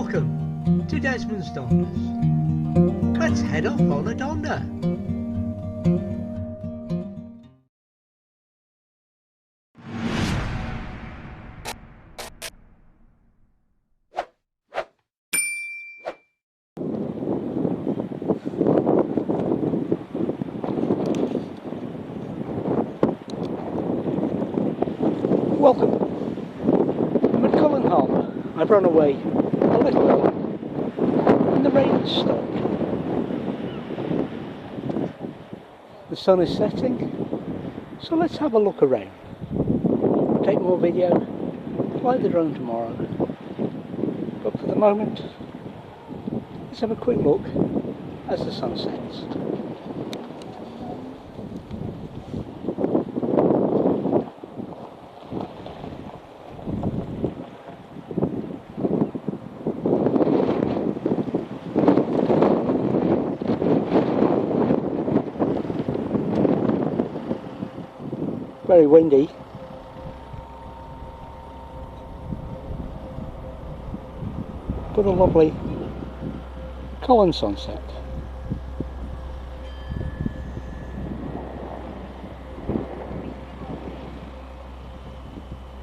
Welcome to Desmond's Donders. Let's head off on a donder. Welcome. I'm at Cullen Harbour. I've run away a little early and the rain has stopped. The sun is setting, so let's have a look around. Take more video, fly the drone tomorrow. But for the moment, let's have a quick look as the sun sets. Very windy. But a lovely Cullen sunset.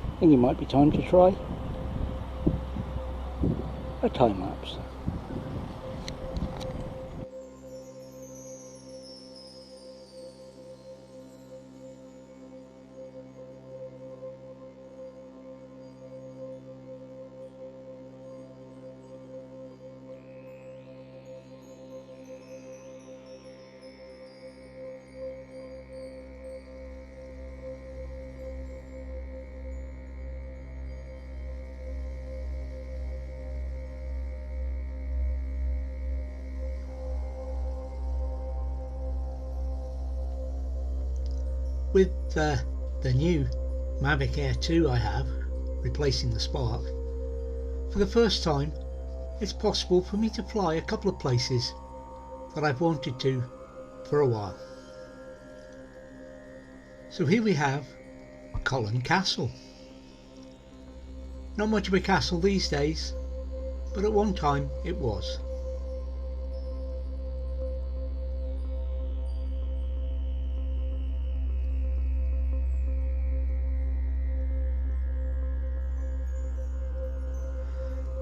I think it might be time to try a time lapse. With the new Mavic Air 2 I have, replacing the Spark, for the first time it's possible for me to fly a couple of places that I've wanted to for a while. So here we have Cullen Castle. Not much of a castle these days, but at one time it was.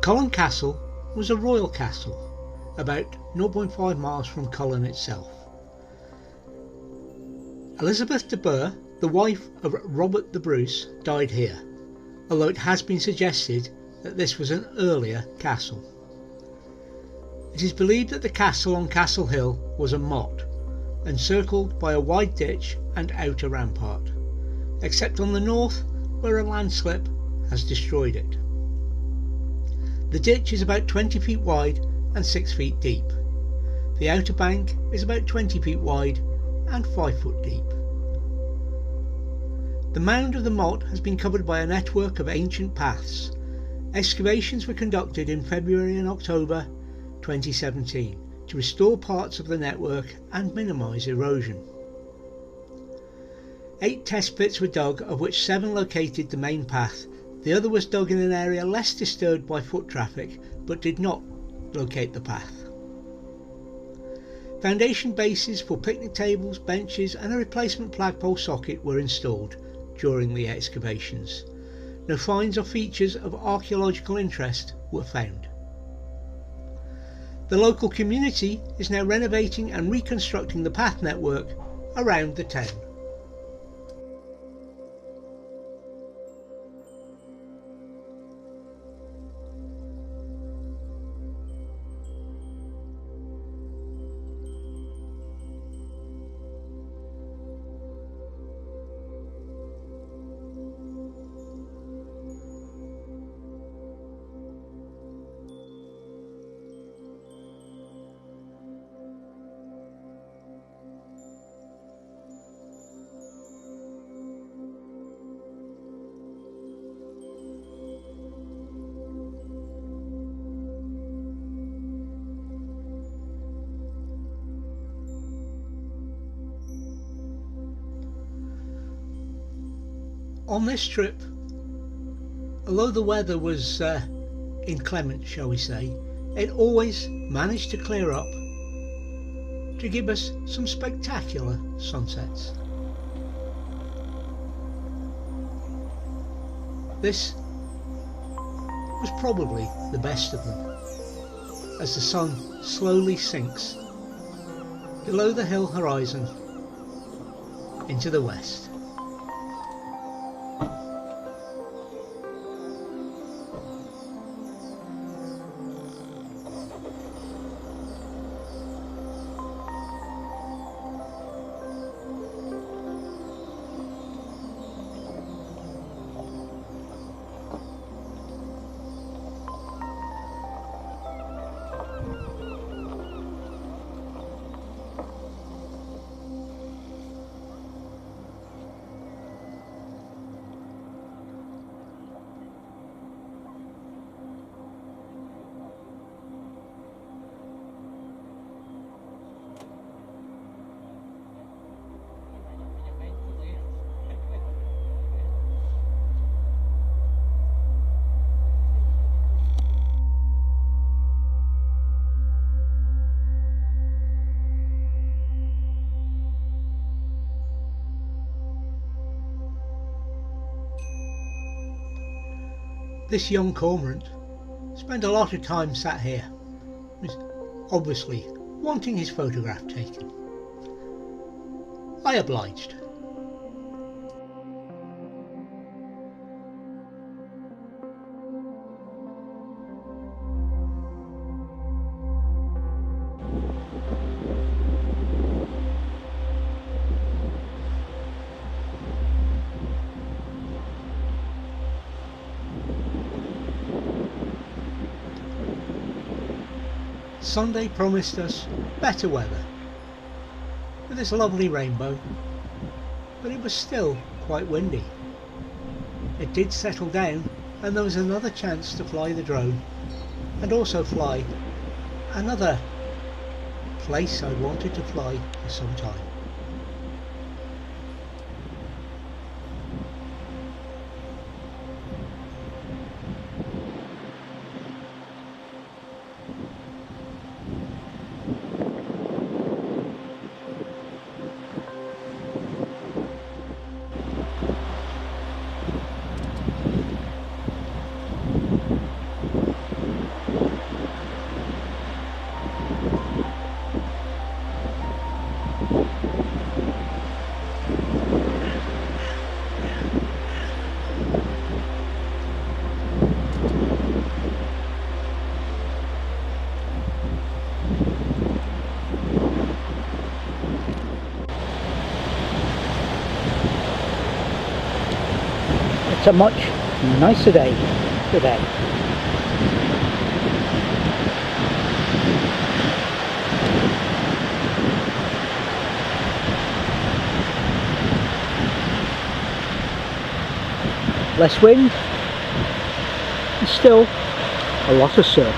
Cullen Castle was a royal castle, about 0.5 miles from Cullen itself. Elizabeth de Burgh, the wife of Robert the Bruce, died here, although it has been suggested that this was an earlier castle. It is believed that the castle on Castle Hill was a motte, encircled by a wide ditch and outer rampart, except on the north where a landslip has destroyed it. The ditch is about 20 feet wide and 6 feet deep. The outer bank is about 20 feet wide and 5 foot deep. The mound of the motte has been covered by a network of ancient paths. Excavations were conducted in February and October 2017 to restore parts of the network and minimise erosion. 8 test pits were dug, of which 7 located the main path. The other was dug in an area less disturbed by foot traffic, but did not locate the path. Foundation bases for picnic tables, benches and a replacement flagpole socket were installed during the excavations. No finds or features of archaeological interest were found. The local community is now renovating and reconstructing the path network around the town. On this trip, although the weather was inclement, shall we say, it always managed to clear up to give us some spectacular sunsets. This was probably the best of them, as the sun slowly sinks below the hill horizon into the west. This young cormorant spent a lot of time sat here, obviously wanting his photograph taken. I obliged. Sunday promised us better weather with this lovely rainbow, but it was still quite windy. It did settle down and there was another chance to fly the drone and also fly another place I wanted to fly for some time. It's a much nicer day today. Less wind and still a lot of surf.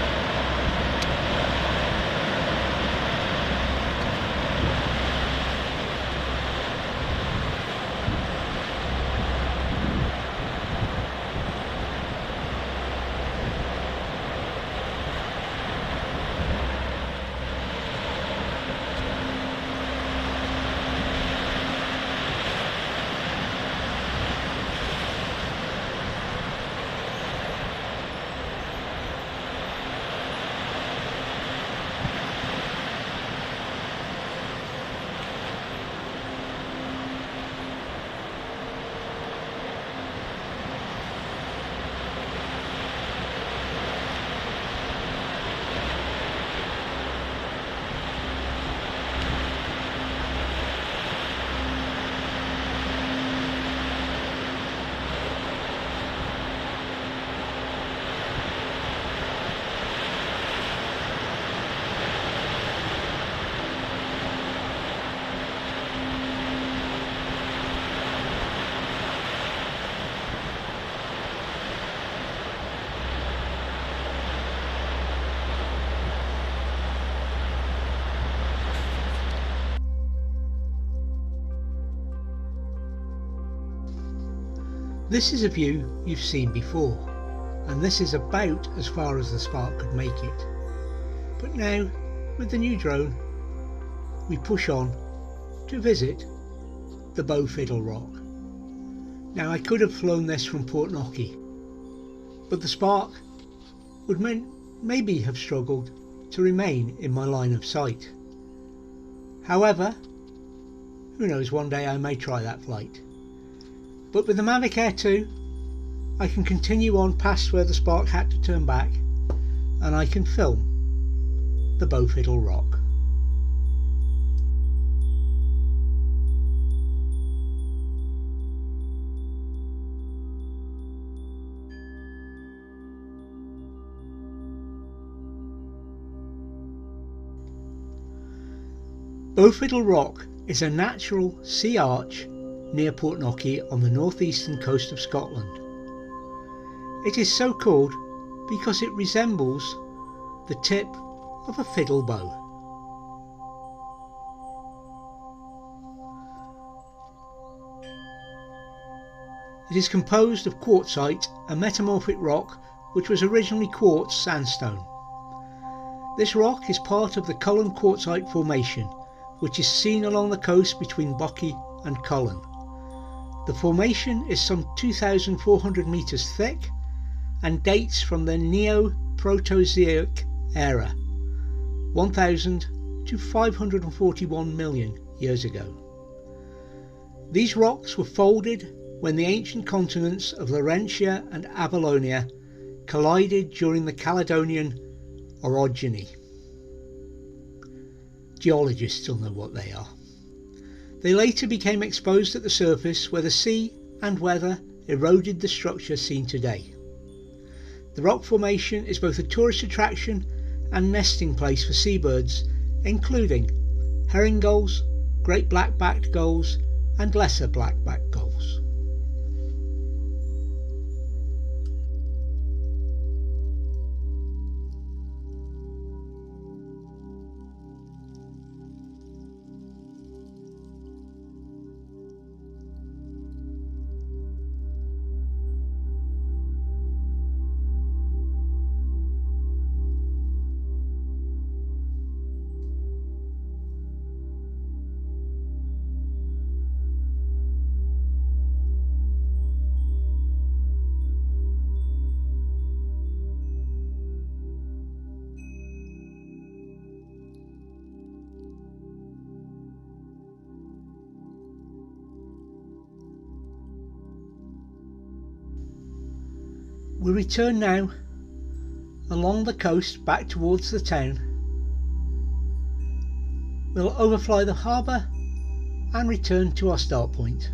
This is a view you've seen before, and this is about as far as the spark could make it. But now, with the new drone, we push on to visit the Bow Fiddle Rock. Now, I could have flown this from Portnocky, but the spark would maybe have struggled to remain in my line of sight. However, who knows, one day I may try that flight. But with the Mavic Air 2, I can continue on past where the spark had to turn back, and I can film the Bow Fiddle Rock. Bow Fiddle Rock is a natural sea arch near Portnocky on the northeastern coast of Scotland. It is so called because it resembles the tip of a fiddle bow. It is composed of quartzite, a metamorphic rock which was originally quartz sandstone. This rock is part of the Cullen quartzite formation, which is seen along the coast between Buckie and Cullen. The formation is some 2,400 metres thick and dates from the Neo-Proterozoic era, 1,000 to 541 million years ago. These rocks were folded when the ancient continents of Laurentia and Avalonia collided during the Caledonian orogeny. Geologists still know what they are. They later became exposed at the surface where the sea and weather eroded the structure seen today. The rock formation is both a tourist attraction and nesting place for seabirds, including herring gulls, great black-backed gulls and lesser black-backed gulls. We return now along the coast back towards the town. We'll overfly the harbour and return to our start point.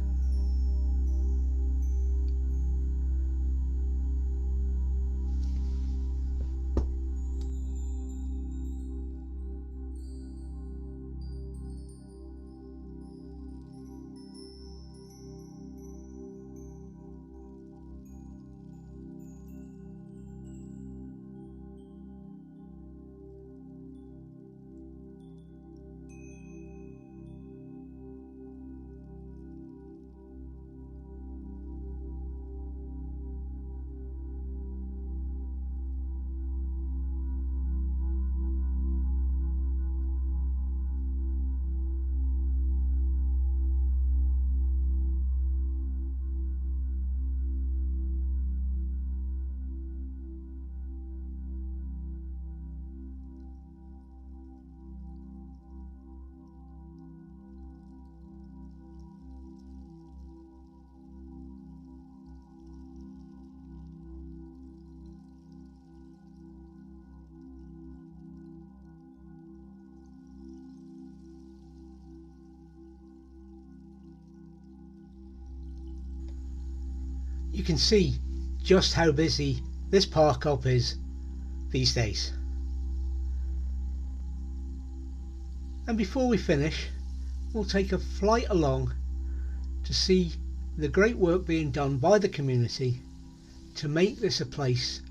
You can see just how busy this park up is these days. And before we finish, we'll take a flight along to see the great work being done by the community to make this a place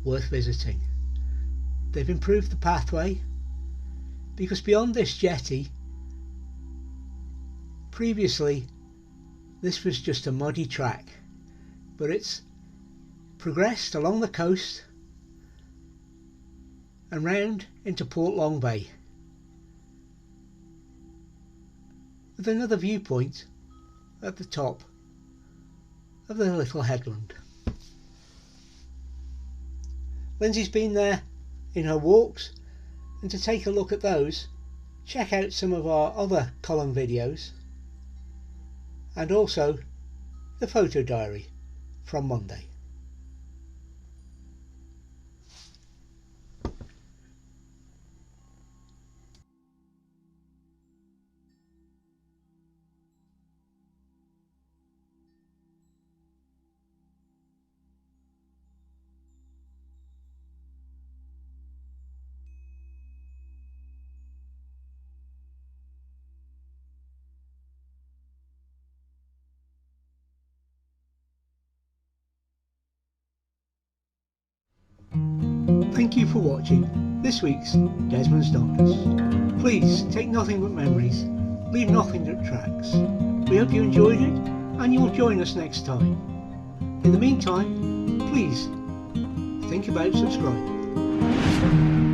worth visiting. They've improved the pathway because beyond this jetty, previously this was just a muddy track, but it's progressed along the coast and round into Port Long Bay, with another viewpoint at the top of the little headland. Lindsay's been there in her walks, and to take a look at those, check out some of our other Cullen videos and also the photo diary from Monday. Thank you for watching this week's Desmond's Darkness. Please take nothing but memories, leave nothing that tracks. We hope you enjoyed it and you'll join us next time. In the meantime, please think about subscribing.